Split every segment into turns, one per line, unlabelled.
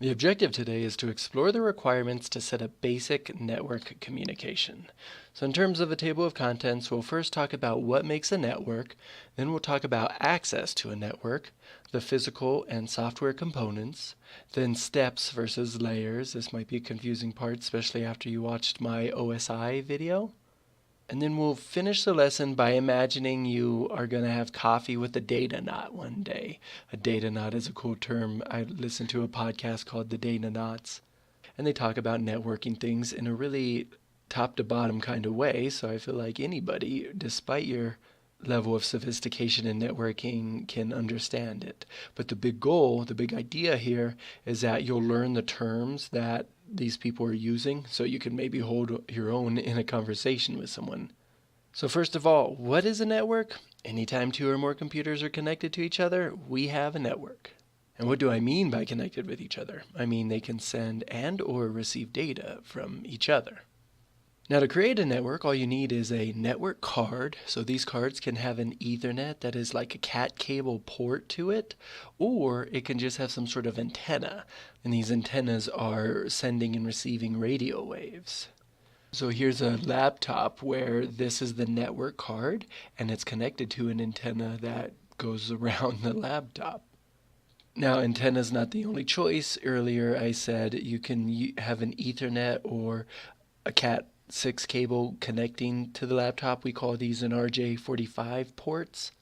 The objective today is to explore the requirements to set up basic network communication. So in terms of a table of contents, we'll first talk about what makes a network, then we'll talk about access to a network, the physical and software components, then steps versus layers. This might be a confusing part, especially after you watched my OSI video. And then we'll finish the lesson by imagining you are going to have coffee with a data knot one day. A data knot is a cool term. I listened to a podcast called The Data Knots, and they talk about networking things in a really top to bottom kind of way. So I feel like anybody, despite your level of sophistication in networking, can understand it. But the big goal, the big idea here is that you'll learn the terms that these people are using so you can maybe hold your own in a conversation with someone. So first of all, what is a network? Anytime two or more computers are connected to each other, we have a network. And what do I mean by connected with each other? I mean they can send and or receive data from each other. Now to create a network, all you need is a network card. So these cards can have an Ethernet that is like a cat cable port to it, or it can just have some sort of antenna. And these antennas are sending and receiving radio waves. So here's a laptop where this is the network card, and it's connected to an antenna that goes around the laptop. Now, antenna is not the only choice. Earlier I said you can have an Ethernet or a Cat 6 cable connecting to the laptop. We call these an RJ45 ports.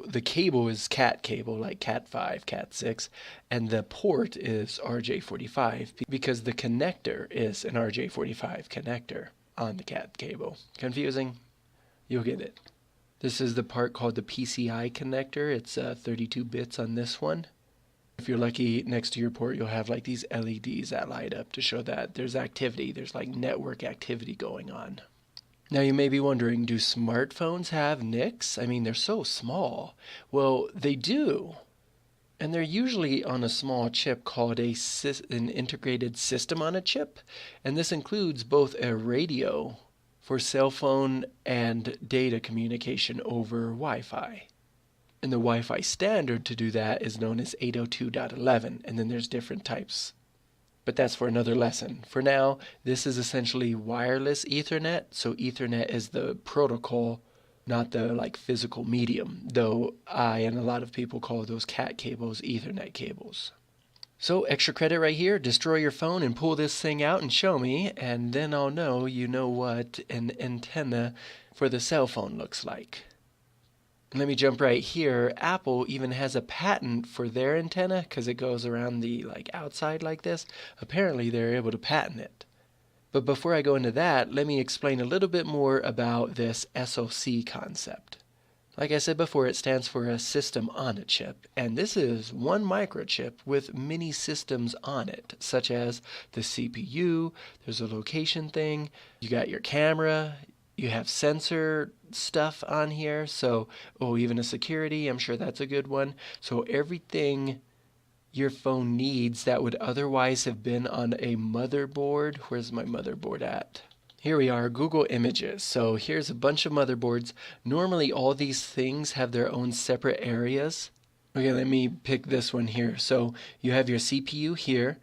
The cable is Cat cable, like Cat 5, Cat 6, and the port is RJ45 because the connector is an RJ45 connector on the Cat cable. Confusing? You'll get it. This is the part called the PCI connector. It's 32 bits on this one. If you're lucky, next to your port you'll have like these LEDs that light up to show that there's activity, there's like network activity going on. Now you may be wondering, do smartphones have NICs? I mean, they're so small. Well, they do. And they're usually on a small chip called an integrated system on a chip. And this includes both a radio for cell phone and data communication over Wi-Fi. And the Wi-Fi standard to do that is known as 802.11, and then there's different types. But that's for another lesson. For now, this is essentially wireless Ethernet, so Ethernet is the protocol, not the physical medium, though I and a lot of people call those Cat cables Ethernet cables. So extra credit right here, destroy your phone and pull this thing out and show me, and then I'll know you know what an antenna for the cell phone looks like. Let me jump right here. Apple even has a patent for their antenna because it goes around the outside like this. Apparently they're able to patent it. But before I go into that, let me explain a little bit more about this SoC concept. Like I said before, it stands for a system on a chip, and this is one microchip with many systems on it, such as the CPU, there's a location thing, you got your camera, you have sensor stuff on here, so, even a security, I'm sure that's a good one. So everything your phone needs that would otherwise have been on a motherboard. Where's my motherboard at? Here we are, Google Images. So here's a bunch of motherboards. Normally all these things have their own separate areas. Okay, let me pick this one here. So you have your CPU here.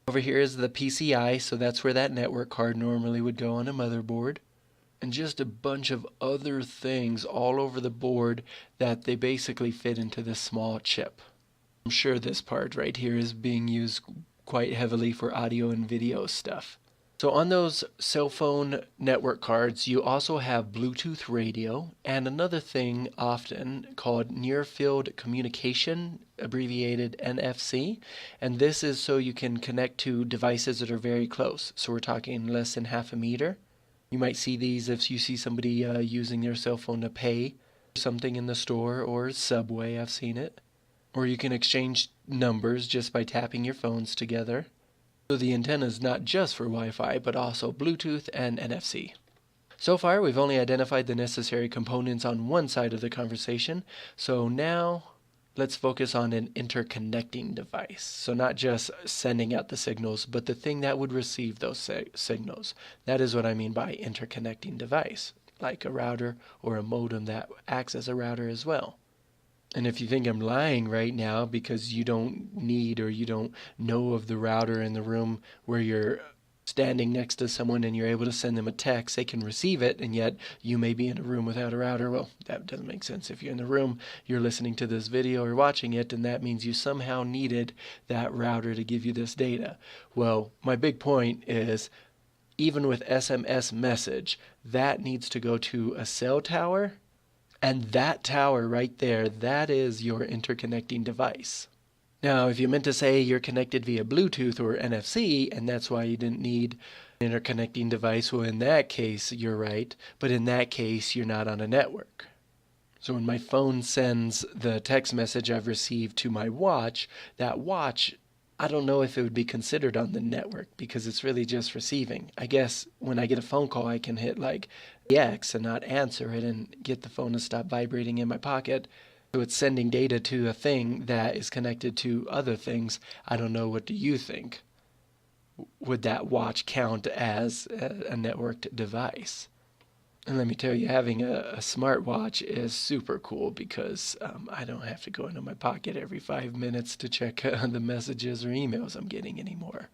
Over here is the PCI, so that's where that network card normally would go on a motherboard. And just a bunch of other things all over the board that they basically fit into this small chip. I'm sure this part right here is being used quite heavily for audio and video stuff. So on those cell phone network cards, you also have Bluetooth radio and another thing often called near field communication, abbreviated NFC. And this is so you can connect to devices that are very close. So we're talking less than half a meter. You might see these if you see somebody using their cell phone to pay something in the store or Subway, I've seen it. Or you can exchange numbers just by tapping your phones together. So the antenna is not just for Wi-Fi, but also Bluetooth and NFC. So far, we've only identified the necessary components on one side of the conversation. So now let's focus on an interconnecting device. So not just sending out the signals, but the thing that would receive those signals. That is what I mean by interconnecting device, like a router or a modem that acts as a router as well. And if you think I'm lying right now because you don't need or you don't know of the router in the room where you're standing next to someone and you're able to send them a text, they can receive it, and yet you may be in a room without a router. Well, that doesn't make sense. If you're in the room, you're listening to this video or watching it, and that means you somehow needed that router to give you this data. Well, my big point is, even with SMS message, that needs to go to a cell tower, and that tower right there, that is your interconnecting device. Now, if you meant to say you're connected via Bluetooth or NFC, and that's why you didn't need an interconnecting device, well, in that case, you're right. But in that case, you're not on a network. So when my phone sends the text message I've received to my watch, that watch, I don't know if it would be considered on the network because it's really just receiving. I guess when I get a phone call, I can hit like X and not answer it and get the phone to stop vibrating in my pocket. So it's sending data to a thing that is connected to other things. I don't know. What do you think? Would that watch count as a networked device? And let me tell you, having a smartwatch is super cool because I don't have to go into my pocket every 5 minutes to check the messages or emails I'm getting anymore.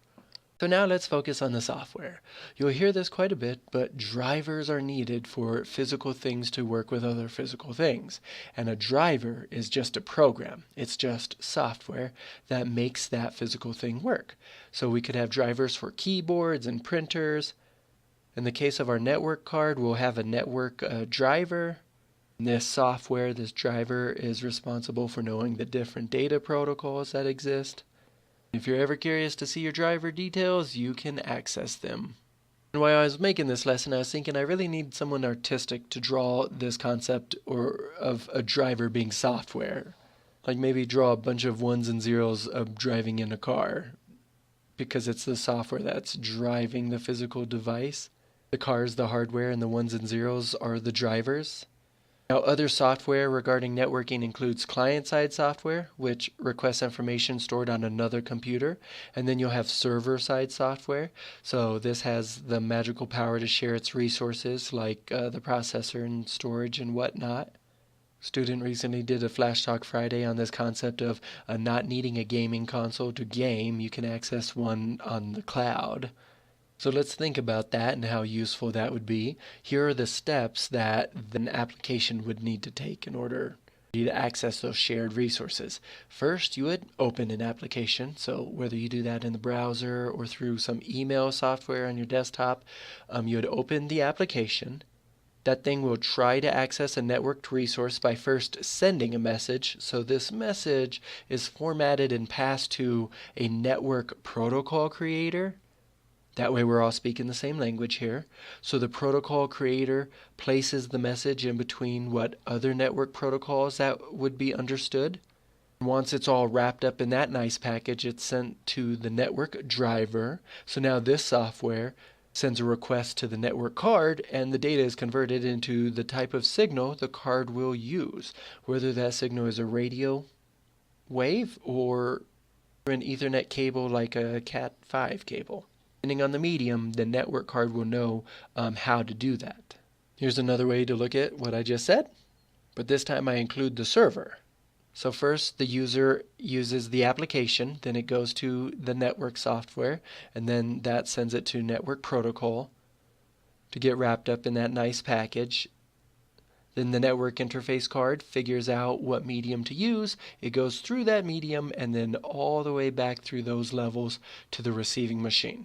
So now let's focus on the software. You'll hear this quite a bit, but drivers are needed for physical things to work with other physical things. And a driver is just a program. It's just software that makes that physical thing work. So we could have drivers for keyboards and printers. In the case of our network card, we'll have a network driver. This software, this driver, is responsible for knowing the different data protocols that exist. If you're ever curious to see your driver details, you can access them. And while I was making this lesson, I was thinking I really need someone artistic to draw this concept of a driver being software. Like maybe draw a bunch of ones and zeros of driving in a car, because it's the software that's driving the physical device. The car is the hardware and the ones and zeros are the drivers. Now, other software regarding networking includes client-side software, which requests information stored on another computer, and then you'll have server-side software. So this has the magical power to share its resources like the processor and storage and whatnot. Student recently did a Flash Talk Friday on this concept of not needing a gaming console to game. You can access one on the cloud. So let's think about that and how useful that would be. Here are the steps that an application would need to take in order to access those shared resources. First, you would open an application. So whether you do that in the browser or through some email software on your desktop, you would open the application. That thing will try to access a networked resource by first sending a message. So this message is formatted and passed to a network protocol creator. That way we're all speaking the same language here. So the protocol creator places the message in between what other network protocols that would be understood. Once it's all wrapped up in that nice package, it's sent to the network driver. So now this software sends a request to the network card, and the data is converted into the type of signal the card will use, whether that signal is a radio wave or an Ethernet cable like a Cat5 cable. Depending on the medium, the network card will know how to do that. Here's another way to look at what I just said, but this time I include the server. So first the user uses the application, then it goes to the network software, and then that sends it to network protocol to get wrapped up in that nice package. Then the network interface card figures out what medium to use. It goes through that medium and then all the way back through those levels to the receiving machine.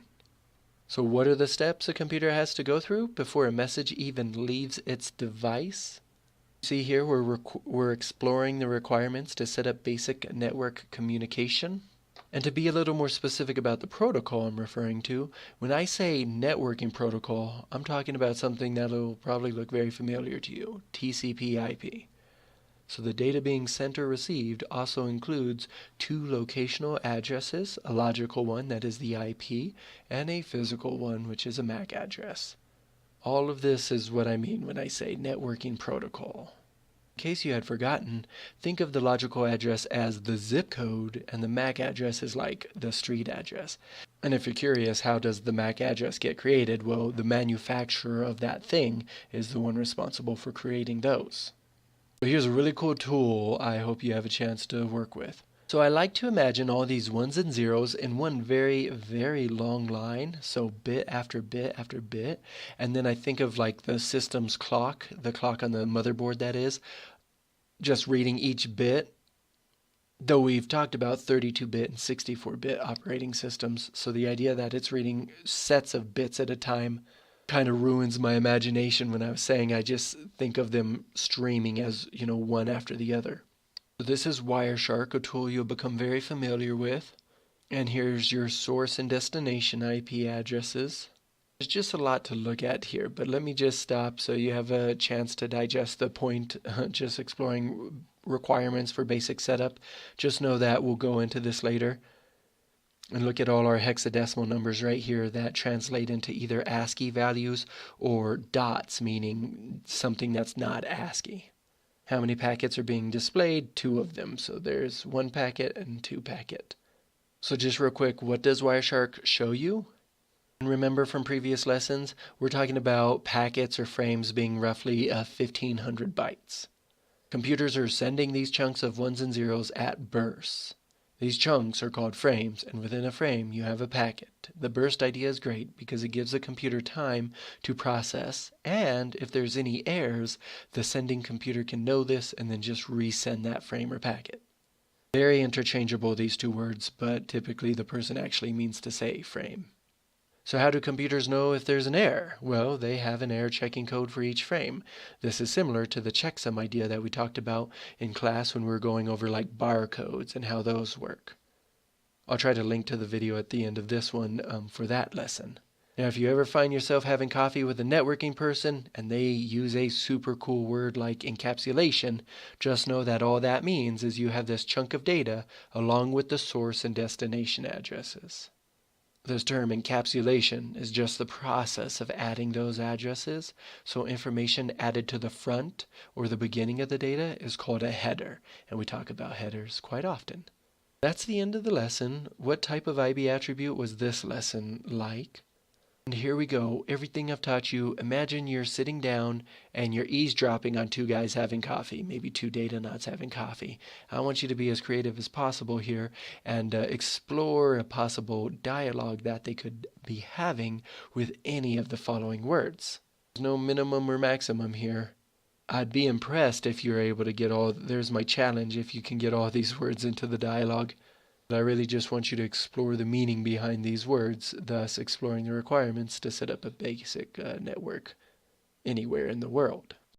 So what are the steps a computer has to go through before a message even leaves its device? See here, we're exploring the requirements to set up basic network communication. And to be a little more specific about the protocol I'm referring to, when I say networking protocol, I'm talking about something that'll probably look very familiar to you, TCP/IP. So the data being sent or received also includes two locational addresses, a logical one, that is the IP, and a physical one, which is a MAC address. All of this is what I mean when I say networking protocol. In case you had forgotten, think of the logical address as the zip code, and the MAC address is like the street address. And if you're curious, how does the MAC address get created? Well, the manufacturer of that thing is the one responsible for creating those. So here's a really cool tool I hope you have a chance to work with. So I like to imagine all these ones and zeros in one very, very long line, so bit after bit after bit, and then I think of like the system's clock, the clock on the motherboard that is, just reading each bit, though we've talked about 32-bit and 64-bit operating systems, so the idea that it's reading sets of bits at a time kind of ruins my imagination when I was saying I just think of them streaming as, one after the other. So this is Wireshark, a tool you'll become very familiar with. And here's your source and destination IP addresses. There's just a lot to look at here, but let me just stop so you have a chance to digest the point, just exploring requirements for basic setup. Just know that we'll go into this later. And look at all our hexadecimal numbers right here that translate into either ASCII values or dots, meaning something that's not ASCII. How many packets are being displayed? 2 of them. So there's 1 packet and 2 packet. So just real quick, what does Wireshark show you? And remember from previous lessons, we're talking about packets or frames being roughly 1500 bytes. Computers are sending these chunks of ones and zeros at bursts. These chunks are called frames, and within a frame you have a packet. The burst idea is great because it gives the computer time to process, and if there's any errors, the sending computer can know this and then just resend that frame or packet. Very interchangeable, these two words, but typically the person actually means to say frame. So how do computers know if there's an error? Well, they have an error checking code for each frame. This is similar to the checksum idea that we talked about in class when we were going over like barcodes and how those work. I'll try to link to the video at the end of this one for that lesson. Now, if you ever find yourself having coffee with a networking person and they use a super cool word like encapsulation, just know that all that means is you have this chunk of data along with the source and destination addresses. This term encapsulation is just the process of adding those addresses, so information added to the front or the beginning of the data is called a header, and we talk about headers quite often. That's the end of the lesson. What type of IB attribute was this lesson like? And here we go. Everything I've taught you, imagine you're sitting down and you're eavesdropping on 2 guys having coffee, maybe 2 data nuts having coffee. I want you to be as creative as possible here and explore a possible dialogue that they could be having with any of the following words. There's no minimum or maximum here. I'd be impressed if you're able to get there's my challenge, if you can get all these words into the dialogue. I really just want you to explore the meaning behind these words, thus exploring the requirements to set up a basic network anywhere in the world.